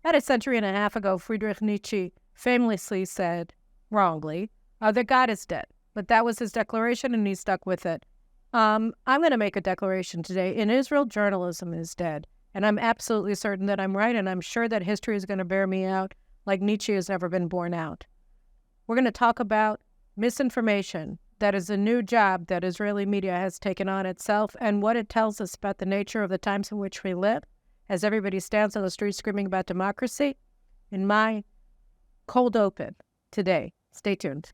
About a century and a half ago, Friedrich Nietzsche famously said, wrongly, that God is dead. But that was his declaration, and he stuck with it. I'm going to make a declaration today. In Israel, journalism is dead. And I'm absolutely certain that I'm right, and I'm sure that history is going to bear me out like Nietzsche has ever been borne out. We're going to talk about misinformation. That is a new job that Israeli media has taken on itself, and what it tells us about the nature of the times in which we live, as everybody stands on the street screaming about democracy, in my cold open today. Stay tuned.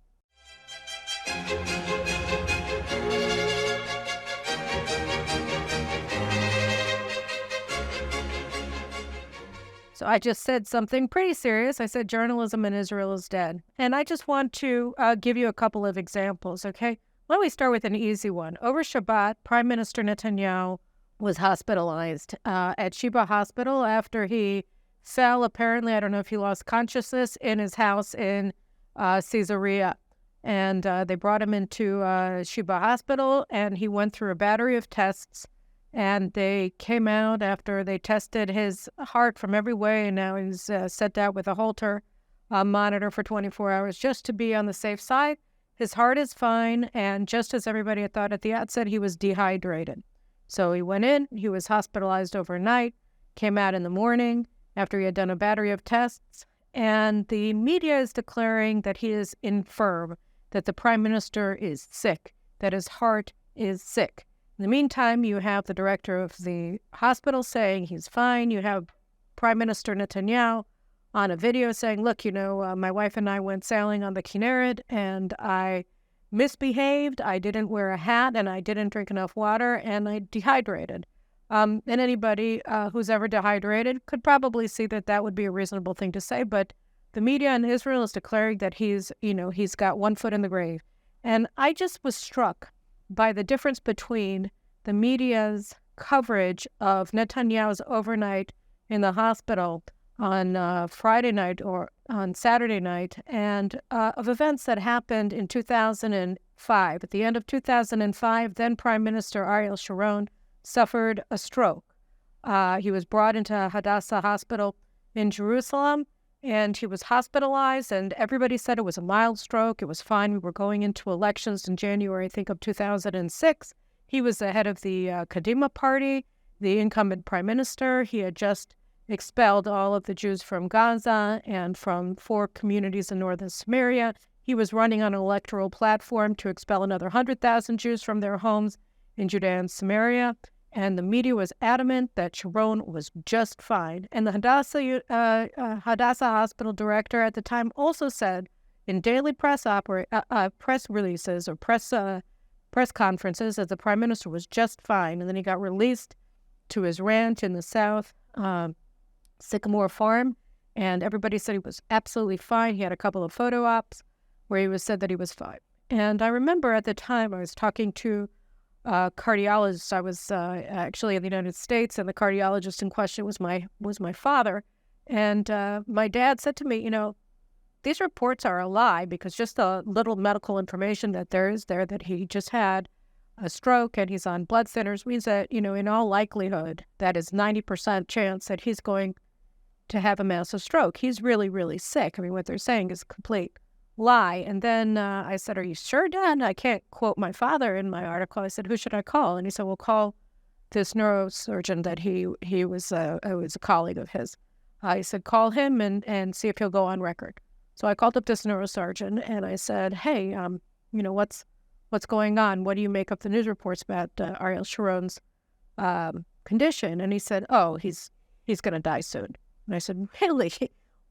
So I just said something pretty serious. I said journalism in Israel is dead. And I just want to give you a couple of examples, okay? Why don't we start with an easy one? Over Shabbat, Prime Minister Netanyahu was hospitalized at Sheba Hospital after he fell. Apparently, I don't know if he lost consciousness in his house in Caesarea. And they brought him into Sheba Hospital, and he went through a battery of tests. And they came out after they tested his heart from every way, and now he's set out with a Holter monitor for 24 hours just to be on the safe side. His heart is fine, and just as everybody had thought at the outset, he was dehydrated. So he went in, he was hospitalized overnight, came out in the morning after he had done a battery of tests, and the media is declaring that he is infirm, that the prime minister is sick, that his heart is sick. In the meantime, you have the director of the hospital saying he's fine. You have Prime Minister Netanyahu on a video saying, look, my wife and I went sailing on the Kinneret, and I misbehaved. I didn't wear a hat, and I didn't drink enough water, and I dehydrated. And anybody who's ever dehydrated could probably see that that would be a reasonable thing to say. But the media in Israel is declaring that he's got one foot in the grave. And I just was struck by the difference between the media's coverage of Netanyahu's overnight in the hospital on Friday night or on Saturday night, and of events that happened in 2005. At the end of 2005, then Prime Minister Ariel Sharon suffered a stroke. He was brought into Hadassah Hospital in Jerusalem, and he was hospitalized, and everybody said it was a mild stroke. It was fine. We were going into elections in January, I think, of 2006. He was the head of the Kadima party, the incumbent prime minister. He had just expelled all of the Jews from Gaza and from 4 communities in northern Samaria. He was running on an electoral platform to expel another 100,000 Jews from their homes in Judea and Samaria. And the media was adamant that Sharon was just fine. And the Hadassah Hospital director at the time also said in daily press releases or press conferences that the prime minister was just fine. And then he got released to his ranch in the south, Sycamore Farm, and everybody said he was absolutely fine. He had a couple of photo ops where he was said that he was fine. And I remember at the time I was talking to cardiologist. I was actually in the United States, and the cardiologist in question was my father. And my dad said to me, these reports are a lie, because just the little medical information that there is there that he just had a stroke and he's on blood thinners means that, in all likelihood, that is 90% chance that he's going to have a massive stroke. He's really, really sick. I mean, what they're saying is a complete lie. And then I said, are you sure, Dad? I can't quote my father in my article. I said, who should I call? And he said, well, call this neurosurgeon that he was a colleague of his. I said, call him and see if he'll go on record. So I called up this neurosurgeon and I said, hey, what's going on? What do you make up the news reports about Ariel Sharon's condition? And he said, oh, he's going to die soon. And I said, really?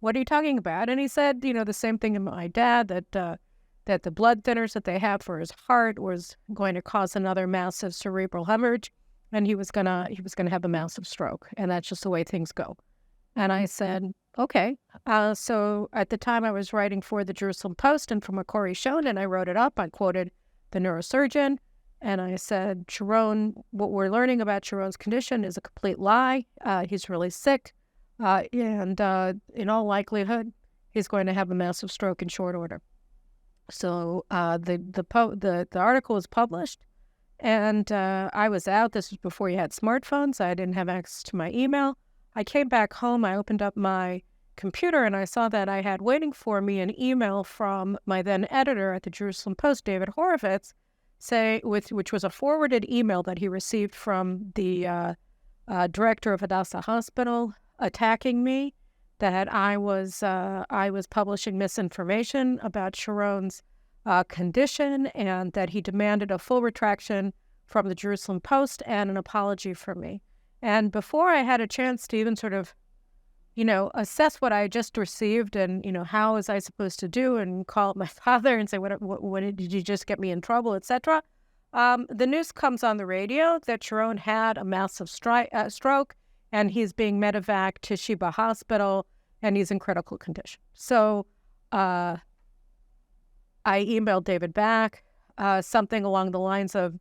What are you talking about? And he said, the same thing in my dad, that the blood thinners that they have for his heart was going to cause another massive cerebral hemorrhage, and he was gonna have a massive stroke, and that's just the way things go. And I said, okay. So at the time I was writing for the Jerusalem Post and for Makori Shon, and I wrote it up. I quoted the neurosurgeon, and I said, Sharon, what we're learning about Sharon's condition is a complete lie. He's really sick. And in all likelihood, he's going to have a massive stroke in short order. So the article was published, and I was out. This was before you had smartphones. I didn't have access to my email. I came back home. I opened up my computer, and I saw that I had waiting for me an email from my then editor at the Jerusalem Post, David Horowitz, which was a forwarded email that he received from the director of Hadassah Hospital, attacking me, that I was publishing misinformation about Sharon's condition, and that he demanded a full retraction from the Jerusalem Post and an apology from me. And before I had a chance to even sort of, assess what I had just received and, how was I supposed to do, and call up my father and say, what did you just get me in trouble, etc. The news comes on the radio that Sharon had a massive stroke, and he's being medevac to Sheba Hospital, and he's in critical condition. So I emailed David back, something along the lines of,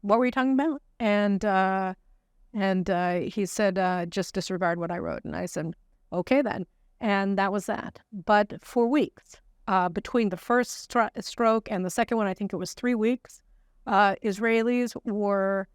what were you talking about? And he said, just disregard what I wrote. And I said, okay then. And that was that. But for weeks, between the first stroke and the second one, I think it was 3 weeks, Israelis were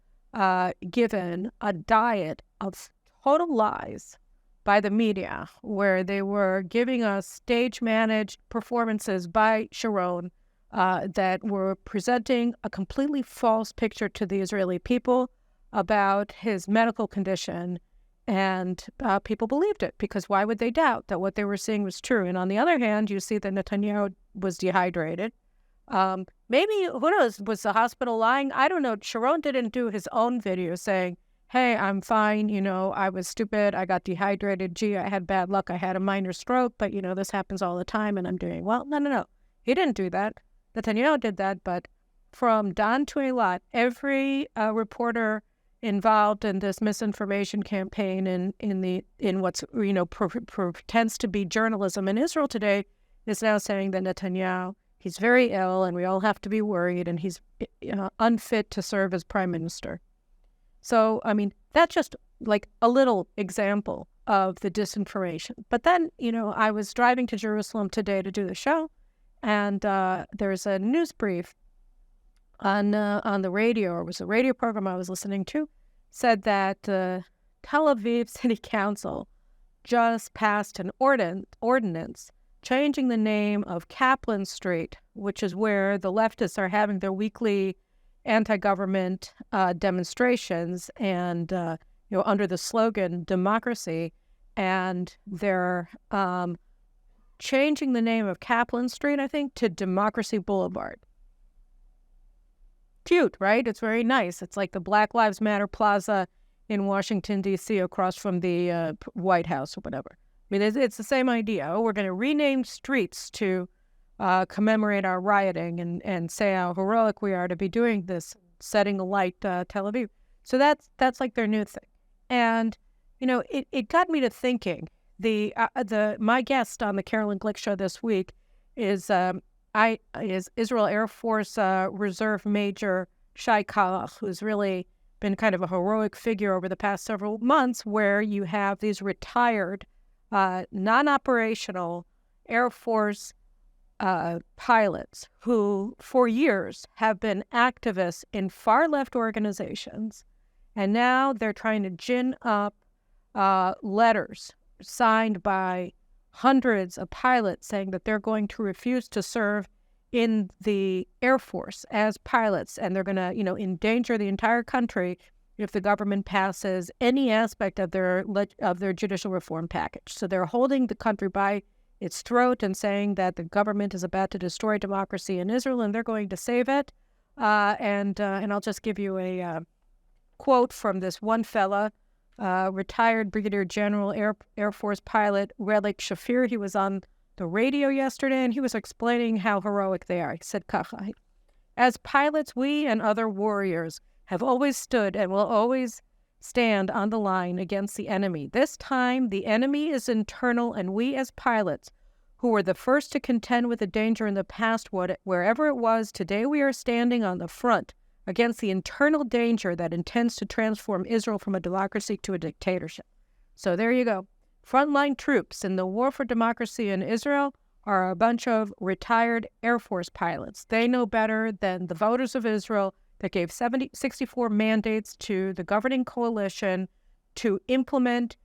given a diet of total lies by the media, where they were giving us stage-managed performances by Sharon that were presenting a completely false picture to the Israeli people about his medical condition, and people believed it, because why would they doubt that what they were seeing was true? And on the other hand, you see that Netanyahu was dehydrated. Maybe, who knows, was the hospital lying? I don't know. Sharon didn't do his own video saying, hey, I'm fine, I was stupid, I got dehydrated, gee, I had bad luck, I had a minor stroke, but, this happens all the time and I'm doing well. No. He didn't do that. Netanyahu did that, but from dawn to Eilat, every reporter involved in this misinformation campaign in what's, pretends to be journalism in Israel today is now saying that Netanyahu, he's very ill and we all have to be worried, and he's unfit to serve as prime minister. So, that's just like a little example of the disinformation. But then, I was driving to Jerusalem today to do the show, and there's a news brief on the radio, or it was a radio program I was listening to, said that Tel Aviv City Council just passed an ordinance changing the name of Kaplan Street, which is where the leftists are having their weekly anti-government demonstrations, and under the slogan democracy, and they're changing the name of Kaplan Street, I think, to Democracy Boulevard. Cute, right? It's very nice. It's like the Black Lives Matter Plaza in Washington, D.C., across from the White House or whatever. It's the same idea. Oh, we're going to rename streets to commemorate our rioting and say how heroic we are to be doing this, setting alight Tel Aviv. So that's like their new thing. And, it got me to thinking. My guest on the Carolyn Glick show this week is Israel Air Force Reserve Major Shai Kalach, who's really been kind of a heroic figure over the past several months, where you have these retired, non-operational Air Force pilots who, for years, have been activists in far-left organizations, and now they're trying to gin up letters signed by hundreds of pilots saying that they're going to refuse to serve in the Air Force as pilots, and they're going to, endanger the entire country if the government passes any aspect of their judicial reform package. So they're holding the country by its throat and saying that the government is about to destroy democracy in Israel, and they're going to save it. And I'll just give you a quote from this one fella, retired Brigadier General Air Force pilot Relik Shafir. He was on the radio yesterday, and he was explaining how heroic they are. He said, Kacha, as pilots, we and other warriors have always stood and will always stand on the line against the enemy. This time, the enemy is internal, and we as pilots, who were the first to contend with the danger in the past, wherever it was, today we are standing on the front against the internal danger that intends to transform Israel from a democracy to a dictatorship. So there you go. Frontline troops in the war for democracy in Israel are a bunch of retired Air Force pilots. They know better than the voters of Israel that gave 64 mandates to the governing coalition to implement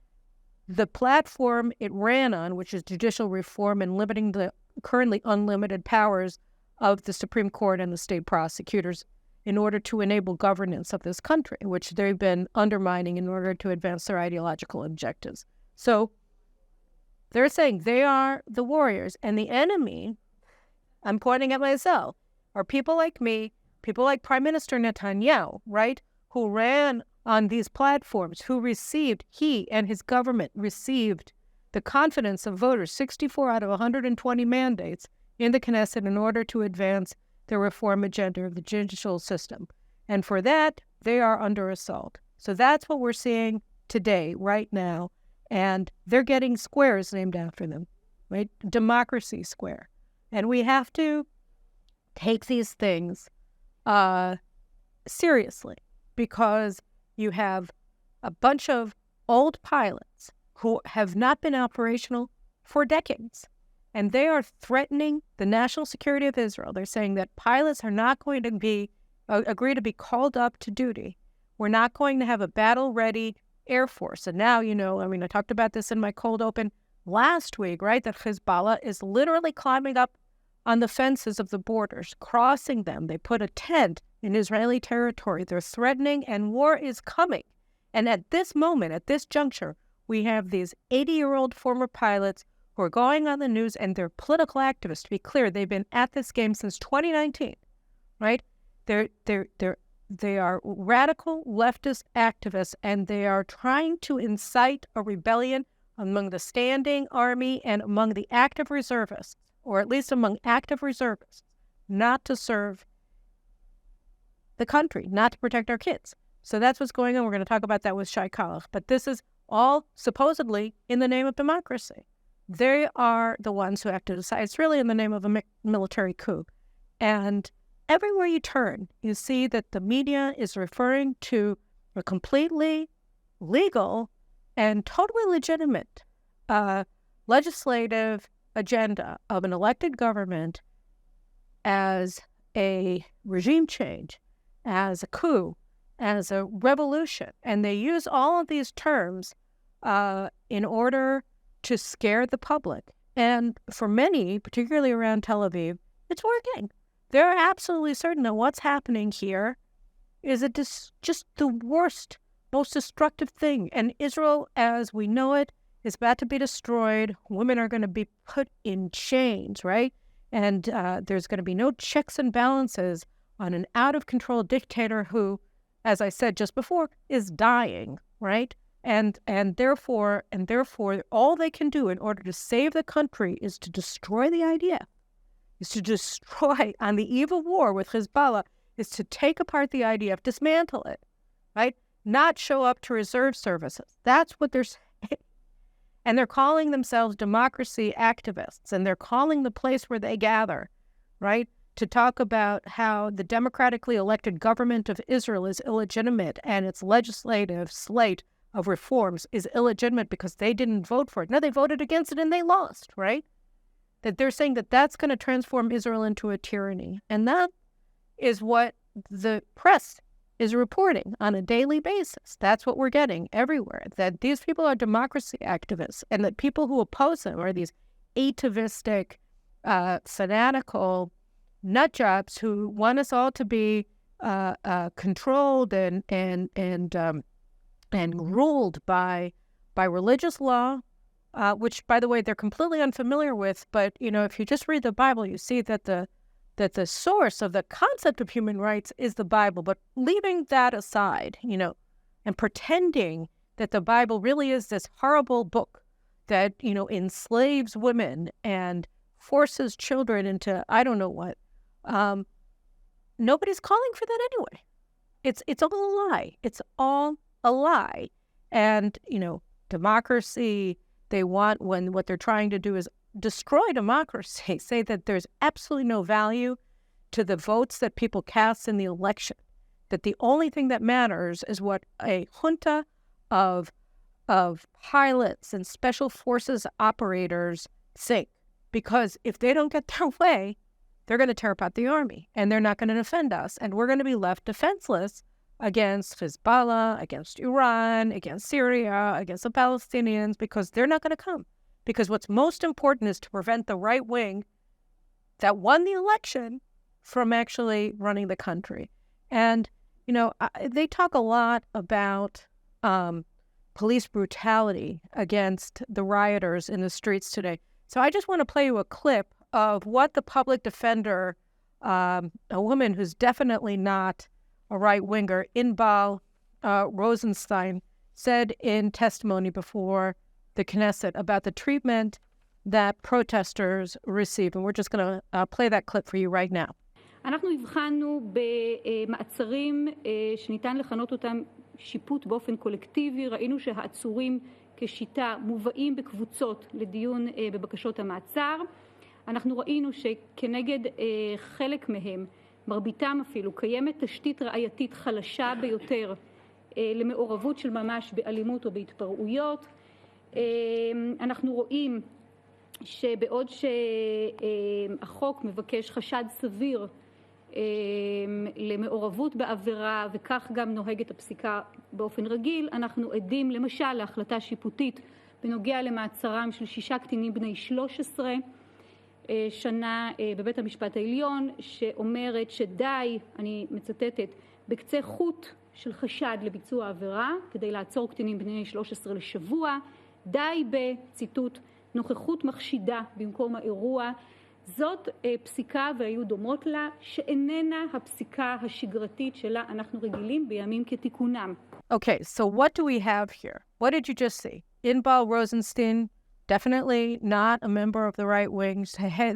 the platform it ran on, which is judicial reform and limiting the currently unlimited powers of the Supreme Court and the state prosecutors in order to enable governance of this country, which they've been undermining in order to advance their ideological objectives. So they're saying they are the warriors, and the enemy, I'm pointing at myself, are people like me, people like Prime Minister Netanyahu, right, who ran on these platforms, he and his government received the confidence of voters, 64 out of 120 mandates in the Knesset in order to advance the reform agenda of the judicial system. And for that, they are under assault. So that's what we're seeing today, right now. And they're getting squares named after them, right? Democracy Square. And we have to take these things seriously, because you have a bunch of old pilots who have not been operational for decades. And they are threatening the national security of Israel. They're saying that pilots are not going to agree to be called up to duty. We're not going to have a battle-ready Air Force. And now, I talked about this in my cold open last week, right? That Hezbollah is literally climbing up on the fences of the borders, crossing them. They put a tent in Israeli territory. They're threatening, and war is coming. And at this moment, at this juncture, we have these 80-year-old former pilots who are going on the news, and they're political activists. To be clear, they've been at this game since 2019, right? They are radical leftist activists, and they are trying to incite a rebellion among the standing army and among the active reservists, or at least among active reservists, not to serve the country, not to protect our kids. So that's what's going on. We're going to talk about that with Shai Kalach. But this is all supposedly in the name of democracy. They are the ones who have to decide. It's really in the name of a military coup. And everywhere you turn, you see that the media is referring to a completely legal and totally legitimate legislative agenda of an elected government as a regime change, as a coup, as a revolution. And they use all of these terms in order to scare the public. And for many, particularly around Tel Aviv, it's working. They're absolutely certain that what's happening here is just the worst, most destructive thing. And Israel, as we know it, is about to be destroyed. Women are going to be put in chains, right? And there's going to be no checks and balances on an out-of-control dictator who, as I said just before, is dying, right? And therefore, all they can do in order to save the country is to destroy the IDF, is to destroy, on the eve of war with Hezbollah, is to take apart the IDF, dismantle it, right? Not show up to reserve services. That's what they're saying. And they're calling themselves democracy activists, and they're calling the place where they gather, right, to talk about how the democratically elected government of Israel is illegitimate and its legislative slate of reforms is illegitimate because they didn't vote for it. No, they voted against it and they lost, right? That they're saying that that's going to transform Israel into a tyranny. And that is what the press is reporting on a daily basis. That's what we're getting everywhere, that these people are democracy activists and that people who oppose them are these atavistic, fanatical nutjobs who want us all to be controlled and ruled by religious law, which, by the way, they're completely unfamiliar with. But, if you just read the Bible, you see that the source of the concept of human rights is the Bible. But leaving that aside, and pretending that the Bible really is this horrible book that, enslaves women and forces children into I don't know what, nobody's calling for that anyway. It's all a lie. It's all a lie. And, democracy, they want, when what they're trying to do is destroy democracy, say that there's absolutely no value to the votes that people cast in the election, that the only thing that matters is what a junta of pilots and special forces operators think. Because if they don't get their way, they're going to tear apart the army, and they're not going to defend us, and we're going to be left defenseless against Hezbollah, against Iran, against Syria, against the Palestinians, because they're not going to come. Because what's most important is to prevent the right wing that won the election from actually running the country. And, they talk a lot about police brutality against the rioters in the streets today. So I just want to play you a clip of what the public defender, a woman who's definitely not a right-winger, Inbal Rosenstein, said in testimony before the Knesset about the treatment that protesters receive. And we're just going to play that clip for you right now. אנחנו הבחנו במעצרים שניתן לכנות אותם שיפוט באופן קולקטיבי. ראינו שהעצורים כשיטה מובאים בקבוצות לדיון בבקשות המעצר. אנחנו ראינו שכנגד חלק מהם, מרביתם אפילו, קיימת תשתית ראייתית חלשה ביותר למעורבות של ממש באלימות או בהתפרעויות. אנחנו רואים שבעוד שהחוק מבקש חשד סביר למעורבות בעבירה, וכך גם נוהגת הפסיקה באופן רגיל, אנחנו עדים למשל להחלטה שיפוטית בנוגע למעצרם של 6 קטינים בני 13 שנה בבית המשפט העליון, שאומרת שדי, אני מצטטת, בקצה חוט של חשד לביצוע עבירה כדי לעצור קטינים בני 13 לשבוע, די בציטוט נוכחות מחשידה במקום האירוע. זאת פסיקה והיו דומות לה, שאיננה הפסיקה השגרתית שלה אנחנו רגילים בימים כתיקונם. Okay, so what do we have here? What did you just see? Inbal Rosenstein, definitely not a member of the right wing,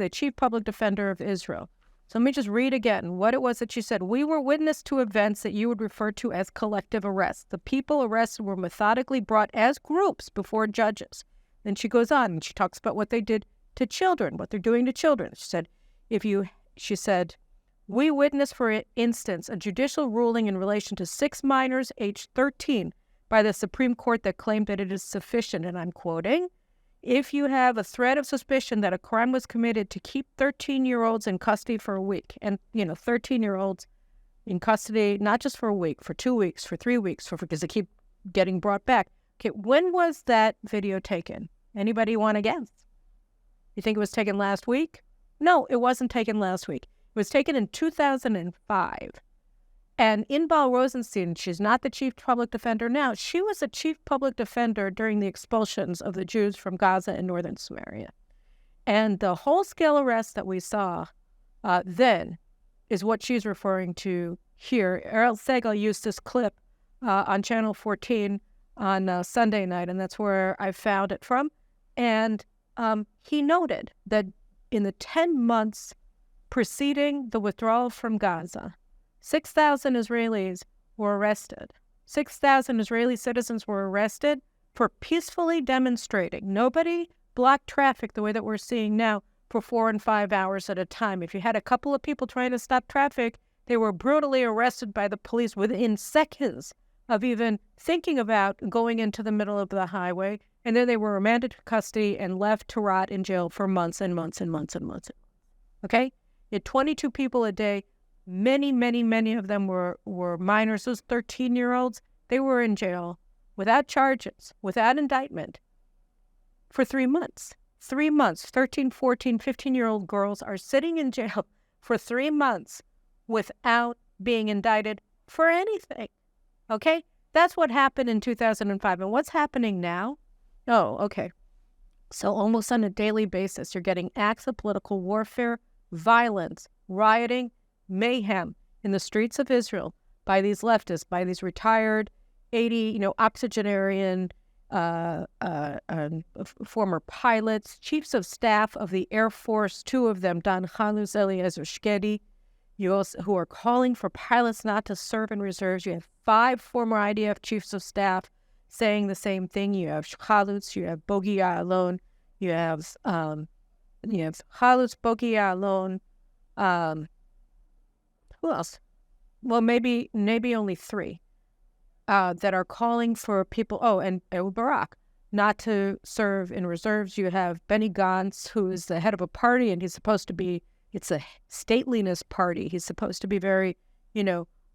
the chief public defender of Israel. So let me just read again what it was that she said. We were witness to events that you would refer to as collective arrests. The people arrested were methodically brought as groups before judges. Then she goes on and she talks about what they did to children, what they're doing to children. She said, we witnessed, for instance, a judicial ruling in relation to 6 minors aged 13 by the Supreme Court that claimed that it is sufficient, and I'm quoting, if you have a threat of suspicion that a crime was committed, to keep 13-year-olds in custody for a week. And, 13-year-olds in custody, not just for a week, for 2 weeks, for 3 weeks, because they keep getting brought back. Okay, when was that video taken? Anybody want to guess? You think it was taken last week? No, it wasn't taken last week. It was taken in 2005. And Inbal Rosenstein, she's not the chief public defender now. She was the chief public defender during the expulsions of the Jews from Gaza and northern Samaria. And the whole-scale arrest that we saw then is what she's referring to here. Herzog used this clip on Channel 14 on Sunday night, and that's where I found it from. And he noted that in the 10 months preceding the withdrawal from Gaza, 6,000 Israelis were arrested. 6,000 Israeli citizens were arrested for peacefully demonstrating. Nobody blocked traffic the way that we're seeing now for 4 and 5 hours at a time. If you had a couple of people trying to stop traffic, they were brutally arrested by the police within seconds of even thinking about going into the middle of the highway, and then they were remanded to custody and left to rot in jail for months and months and months and months. Okay? You had 22 people a day. Many, many, many of them were minors. Those 13-year-olds, they were in jail without charges, without indictment, for 3 months. 3 months. 13, 14, 15-year-old girls are sitting in jail for 3 months without being indicted for anything. Okay? That's what happened in 2005. And what's happening now? Oh, okay. So almost on a daily basis, you're getting acts of political warfare, violence, rioting, mayhem in the streets of Israel by these leftists, by these retired 80, octogenarian former pilots, chiefs of staff of the Air Force, 2 of them, Dan Khaluz, Eliezer Shkedi, who are calling for pilots not to serve in reserves. You have 5 former IDF chiefs of staff saying the same thing. You have Khaluz, you have Bogi Ya'alon, you have Khaluz, Bogi Ya'alon, who else? Well, maybe only 3 that are calling for people. Oh, and Barak, not to serve in reserves. You have Benny Gantz, who is the head of a party, and he's supposed to be, it's a stateliness party. He's supposed to be very,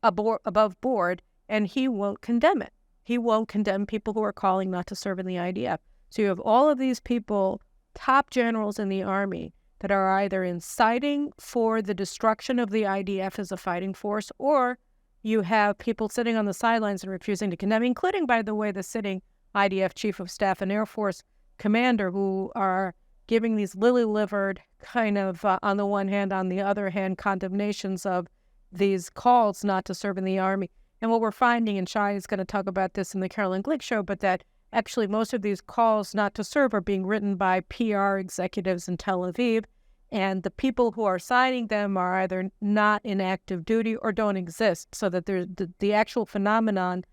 above board. and he won't condemn it. He won't condemn people who are calling not to serve in the IDF. So you have all of these people, top generals in the army, that are either inciting for the destruction of the IDF as a fighting force, or you have people sitting on the sidelines and refusing to condemn, including, by the way, the sitting IDF Chief of Staff and Air Force Commander, who are giving these lily-livered kind of, on the one hand, on the other hand, condemnations of these calls not to serve in the Army. And what we're finding, and Shai is going to talk about this in the Carolyn Glick show, but that actually most of these calls not to serve are being written by PR executives in Tel Aviv, and the people who are signing them are either not in active duty or don't exist, so that the actual phenomenon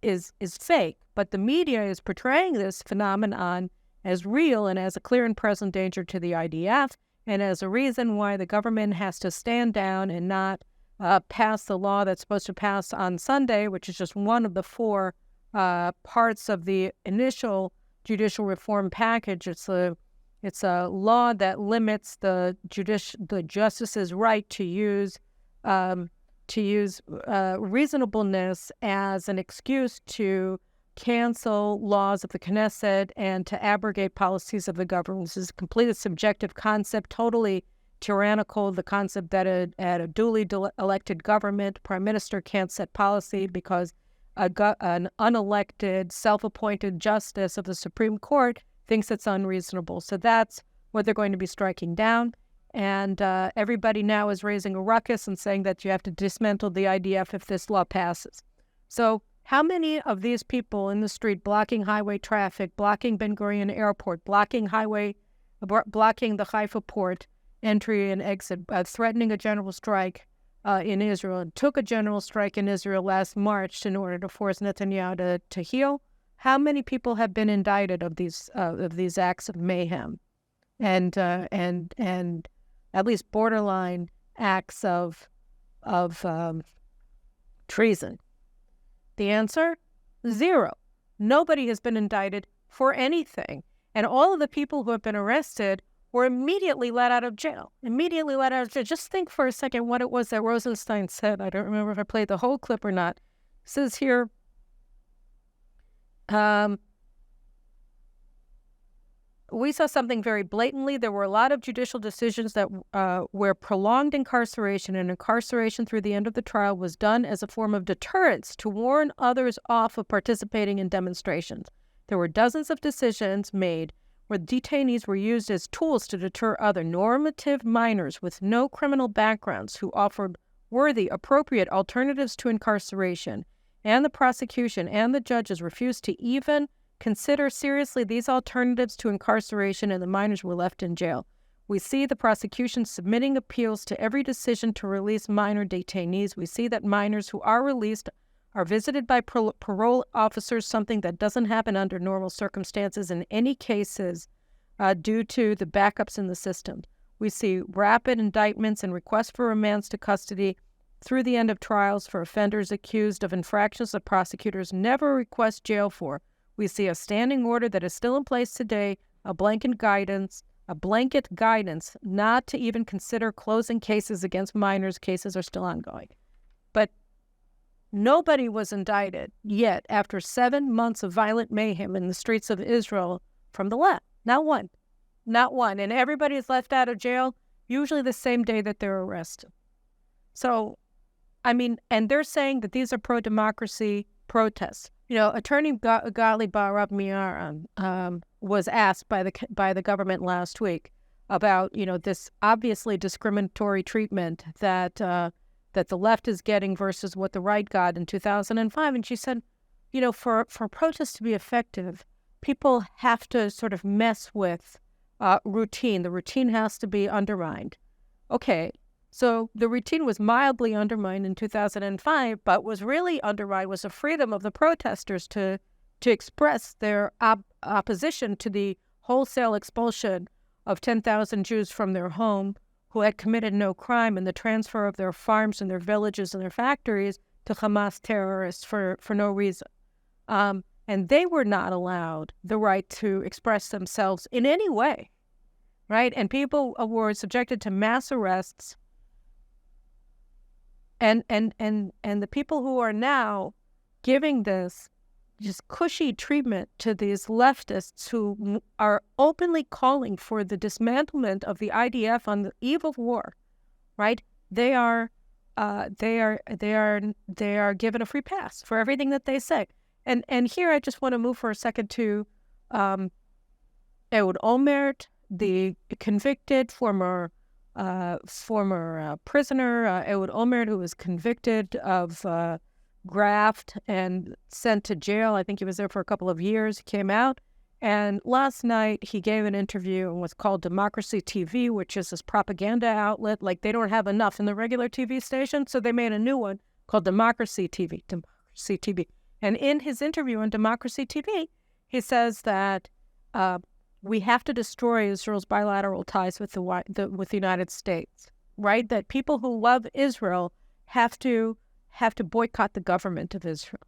is fake. But the media is portraying this phenomenon as real and as a clear and present danger to the IDF, and as a reason why the government has to stand down and not pass the law that's supposed to pass on Sunday, which is just one of the four parts of the initial judicial reform package. It's a law that limits the justice's right to use reasonableness as an excuse to cancel laws of the Knesset and to abrogate policies of the government. This is a completely subjective concept, totally tyrannical, the concept that at a duly elected government, prime minister can't set policy because an unelected, self-appointed justice of the Supreme Court thinks it's unreasonable. So that's what they're going to be striking down. And everybody now is raising a ruckus and saying that you have to dismantle the IDF if this law passes. So how many of these people in the street blocking highway traffic, blocking Ben Gurion Airport, blocking the Haifa port entry and exit, threatening a general strike in Israel, and took a general strike in Israel last March in order to force Netanyahu to heal? How many people have been indicted of these acts of mayhem and at least borderline acts of treason? The answer? 0. Nobody has been indicted for anything. And all of the people who have been arrested were immediately let out of jail. Just think for a second what it was that Rosenstein said. I don't remember if I played the whole clip or not. It says here, we saw something very blatantly. There were a lot of judicial decisions that where prolonged incarceration and incarceration through the end of the trial was done as a form of deterrence to warn others off of participating in demonstrations. There were dozens of decisions made where detainees were used as tools to deter other normative minors with no criminal backgrounds who offered worthy, appropriate alternatives to incarceration, and the prosecution and the judges refused to even consider seriously these alternatives to incarceration, and the minors were left in jail. We see the prosecution submitting appeals to every decision to release minor detainees. We see that minors who are released are visited by parole officers, something that doesn't happen under normal circumstances in any cases due to the backups in the system. We see rapid indictments and requests for remands to custody through the end of trials for offenders accused of infractions that prosecutors never request jail for. We see a standing order that is still in place today, a blanket guidance not to even consider closing cases against minors. Cases are still ongoing. But nobody was indicted yet after 7 months of violent mayhem in the streets of Israel from the left. Not one. Not one. And everybody is left out of jail usually the same day that they're arrested. So, I mean, and they're saying that these are pro-democracy protests. You know, Attorney Gali Barab Miaran was asked by the government last week about, you know, this obviously discriminatory treatment that the left is getting versus what the right got in 2005. And she said, you know, for protests to be effective, people have to sort of mess with routine. The routine has to be undermined. Okay, so the routine was mildly undermined in 2005, but was really undermined was the freedom of the protesters to express their opposition to the wholesale expulsion of 10,000 Jews from their home who had committed no crime, and the transfer of their farms and their villages and their factories to Hamas terrorists for no reason. And they were not allowed the right to express themselves in any way, right? And people were subjected to mass arrests. And the people who are now giving this just cushy treatment to these leftists who are openly calling for the dismantlement of the IDF on the eve of war, right? They are given a free pass for everything that they say. And here I just want to move for a second to Ehud Olmert, the convicted former prisoner, Ehud Olmert, who was convicted of graft and sent to jail. I think he was there for a couple of years. He came out, and last night he gave an interview on what's called Democracy TV, which is this propaganda outlet. Like, they don't have enough in the regular TV station, so they made a new one called Democracy TV. Democracy TV. And in his interview on Democracy TV, he says that we have to destroy Israel's bilateral ties with the United States, right? That people who love Israel have to boycott the government of Israel.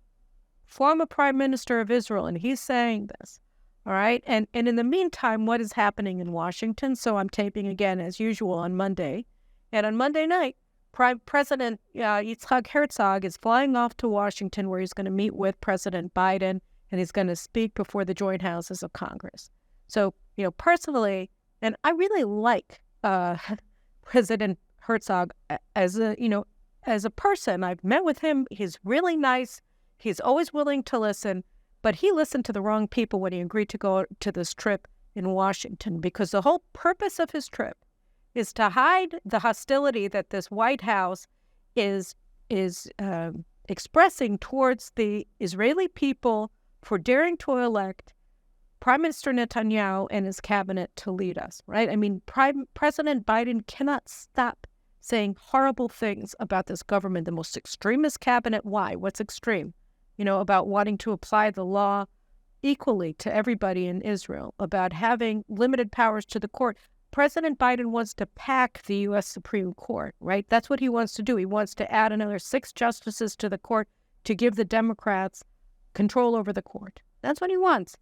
Former Prime Minister of Israel, and he's saying this, all right? And in the meantime, what is happening in Washington? So I'm taping again, as usual, on Monday. And on Monday night, President Yitzhak Herzog is flying off to Washington, where he's going to meet with President Biden, and he's going to speak before the joint houses of Congress. So, personally, and I really like President Herzog as a person. I've met with him. He's really nice. He's always willing to listen, but he listened to the wrong people when he agreed to go to this trip in Washington, because the whole purpose of his trip is to hide the hostility that this White House is expressing towards the Israeli people for daring to elect Prime Minister Netanyahu and his cabinet to lead us, right? I mean, President Biden cannot stop saying horrible things about this government, the most extremist cabinet. Why? What's extreme? About wanting to apply the law equally to everybody in Israel, about having limited powers to the court. President Biden wants to pack the U.S. Supreme Court, right? That's what he wants to do. He wants to add another 6 justices to the court to give the Democrats control over the court. That's what he wants.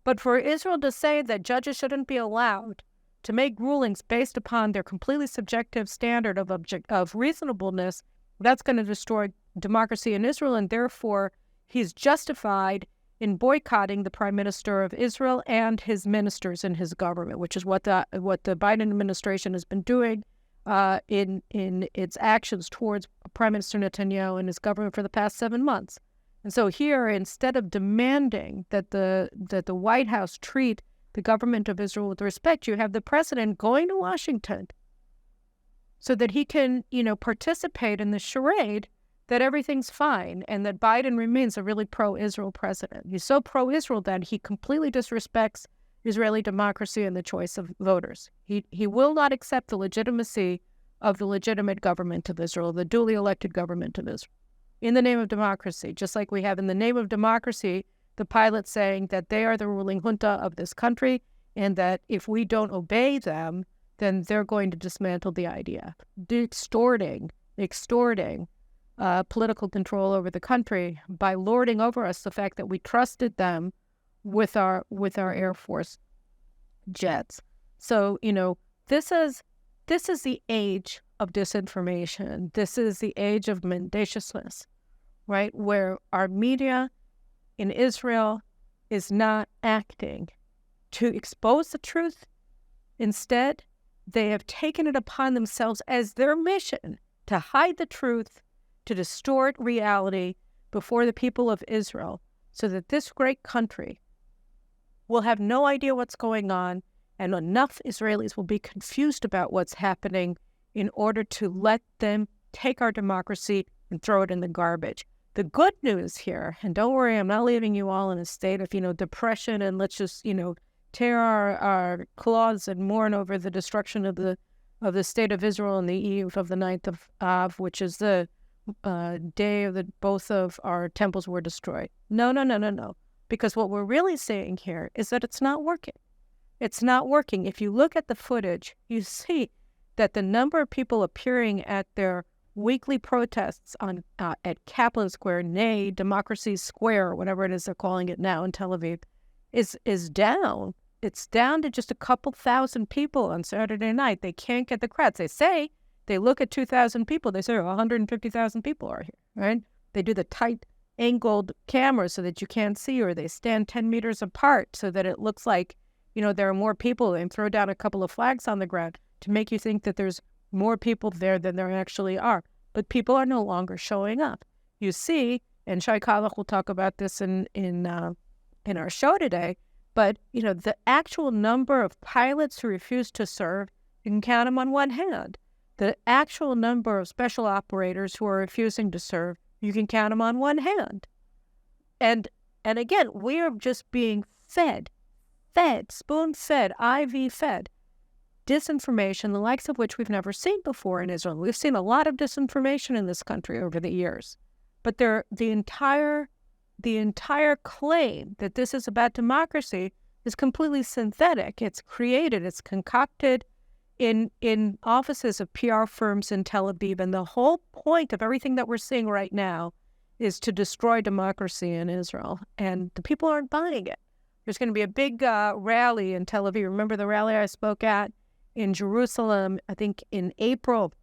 But for Israel to say that judges shouldn't be allowed to make rulings based upon their completely subjective standard of reasonableness, that's going to destroy democracy in Israel, and therefore he's justified in boycotting the Prime Minister of Israel and his ministers in his government, which is what the Biden administration has been doing in its actions towards Prime Minister Netanyahu and his government for the past 7 months. And so here, instead of demanding that the White House treat the government of Israel with respect, you have the president going to Washington so that he can, participate in the charade that everything's fine and that Biden remains a really pro-Israel president. He's so pro-Israel that he completely disrespects Israeli democracy and the choice of voters. He will not accept the legitimacy of the legitimate government of Israel, the duly elected government of Israel, in the name of democracy, just like we have in the name of democracy the pilots saying that they are the ruling junta of this country and that if we don't obey them, then they're going to dismantle the IDF, extorting political control over the country by lording over us the fact that we trusted them with our Air Force jets. So, this is the age of disinformation. This is the age of mendaciousness, right? Where our media in Israel is not acting to expose the truth. Instead, they have taken it upon themselves as their mission to hide the truth, to distort reality before the people of Israel, so that this great country will have no idea what's going on, and enough Israelis will be confused about what's happening in order to let them take our democracy and throw it in the garbage. The good news here, and don't worry, I'm not leaving you all in a state of, depression and let's just, tear our claws and mourn over the destruction of the state of Israel on the eve of the 9th of Av, which is the day that both of our temples were destroyed. No. Because what we're really saying here is that it's not working. It's not working. If you look at the footage, you see that the number of people appearing at their weekly protests at Kaplan Square, nay, Democracy Square, or whatever it is they're calling it now in Tel Aviv, is down. It's down to just a couple thousand people on Saturday night. They can't get the crowds. They say, they look at 2,000 people. They say 150,000 people are here, right? They do the tight angled cameras so that you can't see, or they stand 10 meters apart so that it looks like, there are more people, and throw down a couple of flags on the ground to make you think that there's more people there than there actually are. But people are no longer showing up. You see, and Shai Kalach will talk about this in our show today, but, the actual number of pilots who refuse to serve, you can count them on one hand. The actual number of special operators who are refusing to serve, you can count them on one hand. And again, we are just being fed, spoon-fed, IV-fed disinformation, the likes of which we've never seen before in Israel. We've seen a lot of disinformation in this country over the years. But the entire claim that this is about democracy is completely synthetic. It's created, it's concocted in offices of PR firms in Tel Aviv. And the whole point of everything that we're seeing right now is to destroy democracy in Israel. And the people aren't buying it. There's going to be a big rally in Tel Aviv. Remember the rally I spoke at in Jerusalem, I think in April,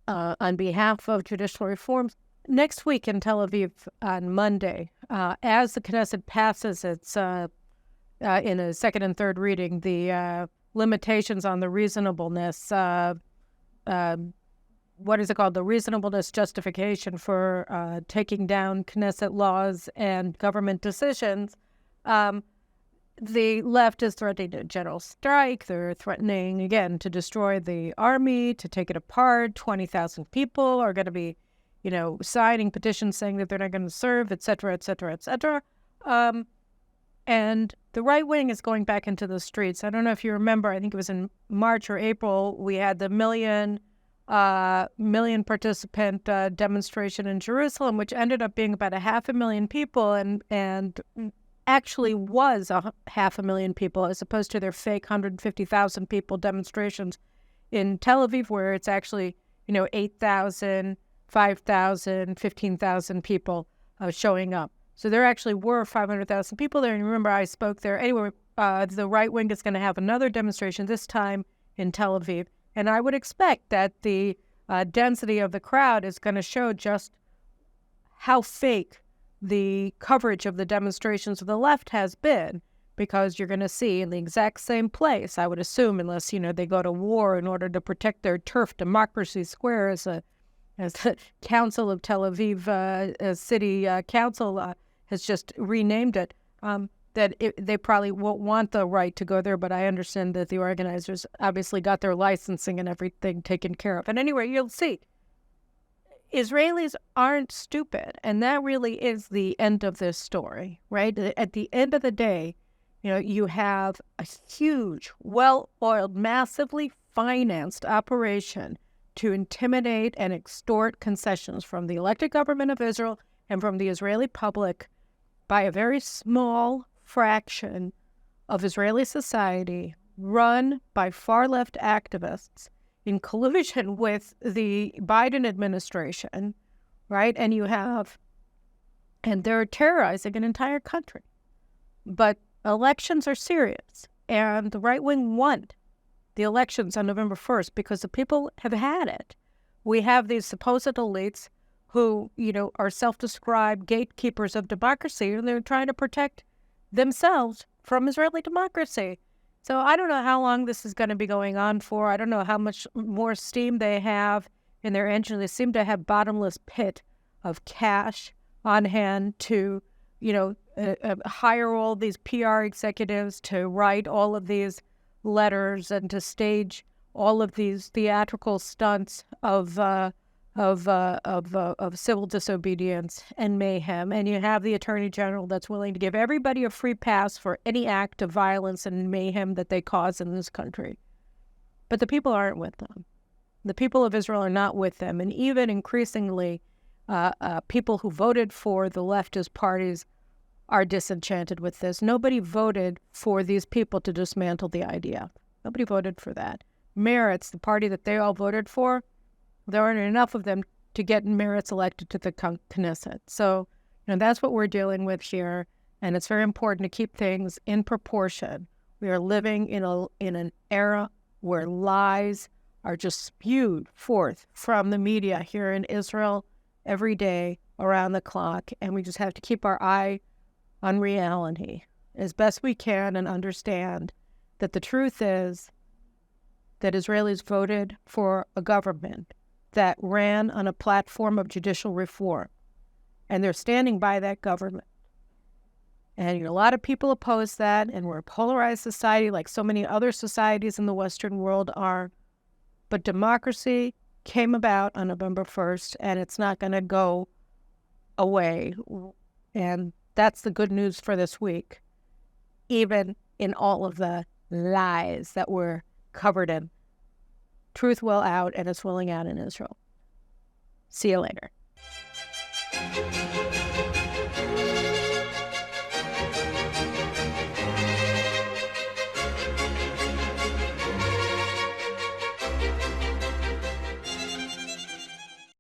on behalf of judicial reforms? Next week in Tel Aviv on Monday, as the Knesset passes its, in a second and third reading, the limitations on the reasonableness, what is it called? The reasonableness justification for taking down Knesset laws and government decisions. The left is threatening a general strike. They're threatening, again, to destroy the army, to take it apart. 20,000 people are going to be, signing petitions saying that they're not going to serve, et cetera, et cetera, et cetera. And the right wing is going back into the streets. I don't know if you remember, I think it was in March or April, we had the million participant demonstration in Jerusalem, which ended up being about 500,000 people and actually was 500,000 people, as opposed to their fake 150,000 people demonstrations in Tel Aviv, where it's actually, 8,000, 5,000, 15,000 people showing up. So there actually were 500,000 people there. And remember, I spoke there. Anyway, the right wing is going to have another demonstration, this time in Tel Aviv. And I would expect that the density of the crowd is going to show just how fake the coverage of the demonstrations of the left has been, because you're going to see in the exact same place, I would assume, unless, they go to war in order to protect their turf, Democracy Square, as the Council of Tel Aviv City Council has just renamed it, they probably won't want the right to go there, but I understand that the organizers obviously got their licensing and everything taken care of. And anyway, you'll see, Israelis aren't stupid, and that really is the end of this story, right? At the end of the day, you have a huge, well-oiled, massively financed operation to intimidate and extort concessions from the elected government of Israel and from the Israeli public by a very small fraction of Israeli society, run by far-left activists in collusion with the Biden administration, right? And they're terrorizing an entire country. But elections are serious, and the right wing won the elections on November 1st because the people have had it. We have these supposed elites who, are self-described gatekeepers of democracy, and they're trying to protect themselves from Israeli democracy. So I don't know how long this is going to be going on for. I don't know how much more steam they have in their engine. They seem to have bottomless pit of cash on hand to, hire all these PR executives to write all of these letters and to stage all of these theatrical stunts of civil disobedience and mayhem. And you have the Attorney General that's willing to give everybody a free pass for any act of violence and mayhem that they cause in this country. But the people aren't with them. The people of Israel are not with them. And even increasingly, people who voted for the leftist parties are disenchanted with this. Nobody voted for these people to dismantle the IDF. Nobody voted for that. Meretz, the party that they all voted for, there aren't enough of them to get Meretz elected to the Knesset. So, that's what we're dealing with here, and it's very important to keep things in proportion. We are living in an era where lies are just spewed forth from the media here in Israel every day, around the clock, and we just have to keep our eye on reality as best we can and understand that the truth is that Israelis voted for a government that ran on a platform of judicial reform, and they're standing by that government. And a lot of people oppose that, and we're a polarized society like so many other societies in the Western world are. But democracy came about on November 1st, and it's not going to go away. And that's the good news for this week, even in all of the lies that we're covered in. Truth will out, and it's willing out in Israel. See you later.